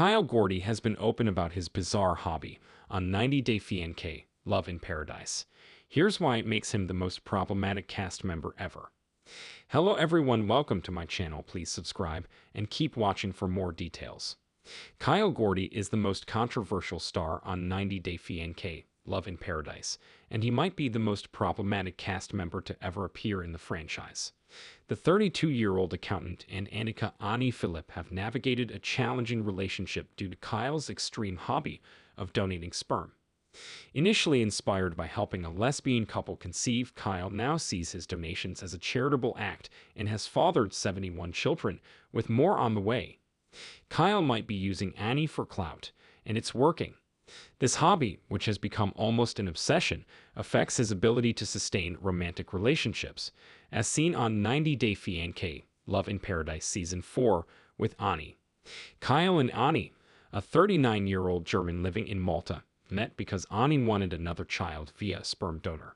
Gordy has been open about his bizarre hobby on 90 Day Fiancé, Love in Paradise. Here's why it makes him the most problematic cast member ever. Hello everyone, welcome to my channel. Please subscribe and keep watching for more details. Gordy is the most controversial star on 90 Day Fiancé, Love in Paradise, and he might be the most problematic cast member to ever appear in the franchise. The 32-year-old accountant and Annika Philip have navigated a challenging relationship due to Kyle's extreme hobby of donating sperm. Initially inspired by helping a lesbian couple conceive, Kyle now sees his donations as a charitable act and has fathered 71 children, with more on the way. Kyle might be using Annie for clout, and it's working. This hobby, which has become almost an obsession, affects his ability to sustain romantic relationships, as seen on 90 Day Fiancé, Love in Paradise Season 4 with Annie. Kyle and Annie, a 39-year-old German living in Malta, met because Annie wanted another child via a sperm donor.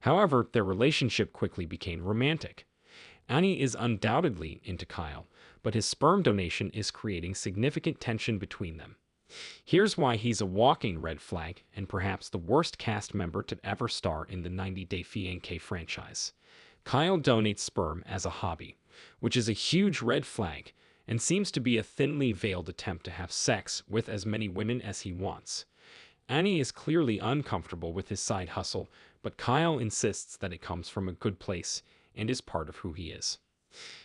However, their relationship quickly became romantic. Annie is undoubtedly into Kyle, but his sperm donation is creating significant tension between them. Here's why he's a walking red flag and perhaps the worst cast member to ever star in the 90 Day Fiancé franchise. Kyle donates sperm as a hobby, which is a huge red flag and seems to be a thinly veiled attempt to have sex with as many women as he wants. Annie is clearly uncomfortable with his side hustle, but Kyle insists that it comes from a good place and is part of who he is.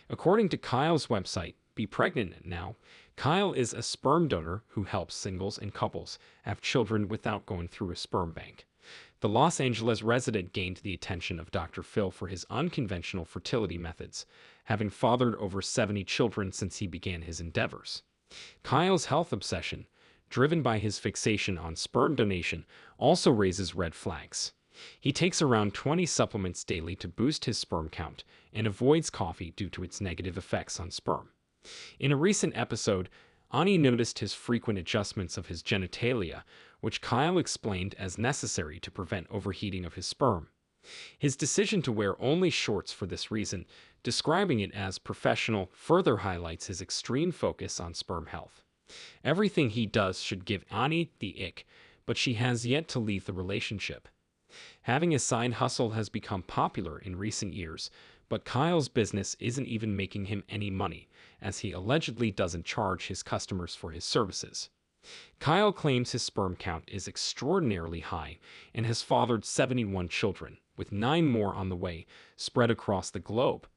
According to Kyle's website, Be Pregnant Now, Kyle is a sperm donor who helps singles and couples have children without going through a sperm bank. The Los Angeles resident gained the attention of Dr. Phil for his unconventional fertility methods, having fathered over 70 children since he began his endeavors. Kyle's health obsession, driven by his fixation on sperm donation, also raises red flags. He takes around 20 supplements daily to boost his sperm count and avoids coffee due to its negative effects on sperm. In a recent episode, Annie noticed his frequent adjustments of his genitalia, which Kyle explained as necessary to prevent overheating of his sperm. His decision to wear only shorts for this reason, describing it as professional, further highlights his extreme focus on sperm health. Everything he does should give Annie the ick, but she has yet to leave the relationship. Having a side hustle has become popular in recent years, but Kyle's business isn't even making him any money, as he allegedly doesn't charge his customers for his services. Kyle claims his sperm count is extraordinarily high and has fathered 71 children, with 9 more on the way, spread across the globe.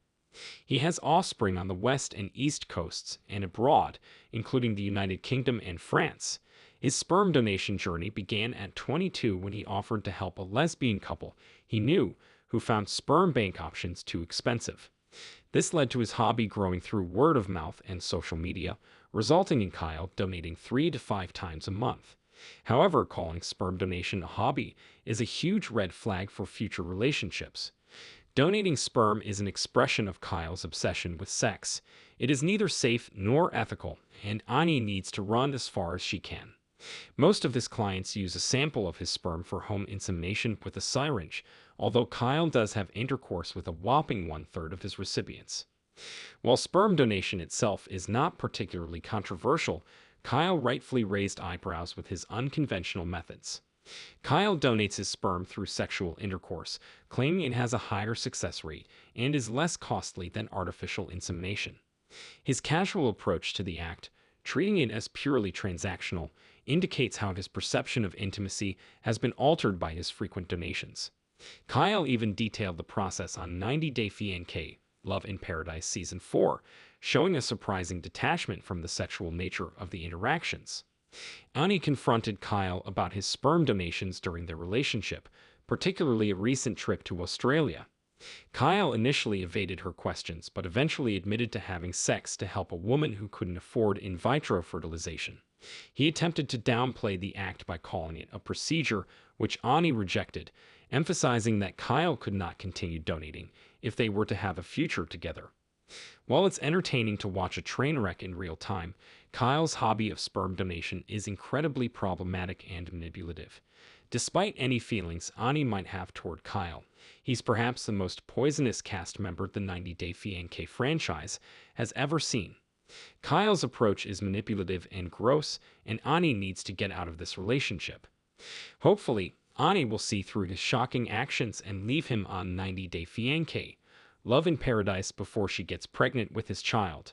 He has offspring on the west and east coasts and abroad, including the United Kingdom and France. His sperm donation journey began at 22 when he offered to help a lesbian couple he knew who found sperm bank options too expensive. This led to his hobby growing through word of mouth and social media, resulting in Kyle donating 3 to 5 times a month. However, calling sperm donation a hobby is a huge red flag for future relationships. Donating sperm is an expression of Kyle's obsession with sex. It is neither safe nor ethical, and Annie needs to run as far as she can. Most of his clients use a sample of his sperm for home insemination with a syringe, although Kyle does have intercourse with a whopping 1/3 of his recipients. While sperm donation itself is not particularly controversial, Kyle rightfully raised eyebrows with his unconventional methods. Kyle donates his sperm through sexual intercourse, claiming it has a higher success rate and is less costly than artificial insemination. His casual approach to the act, treating it as purely transactional, indicates how his perception of intimacy has been altered by his frequent donations. Kyle even detailed the process on 90 Day Fiancé, Love in Paradise Season 4, showing a surprising detachment from the sexual nature of the interactions. Annie confronted Kyle about his sperm donations during their relationship, particularly a recent trip to Australia. Kyle initially evaded her questions, but eventually admitted to having sex to help a woman who couldn't afford in vitro fertilization. He attempted to downplay the act by calling it a procedure, which Annie rejected, emphasizing that Kyle could not continue donating if they were to have a future together. While it's entertaining to watch a train wreck in real time, Kyle's hobby of sperm donation is incredibly problematic and manipulative. Despite any feelings Annie might have toward Kyle, he's perhaps the most poisonous cast member the 90 Day Fiancé franchise has ever seen. Kyle's approach is manipulative and gross, and Ani needs to get out of this relationship. Hopefully, Ani will see through his shocking actions and leave him on 90 Day Fiancé, Love in Paradise, before she gets pregnant with his child.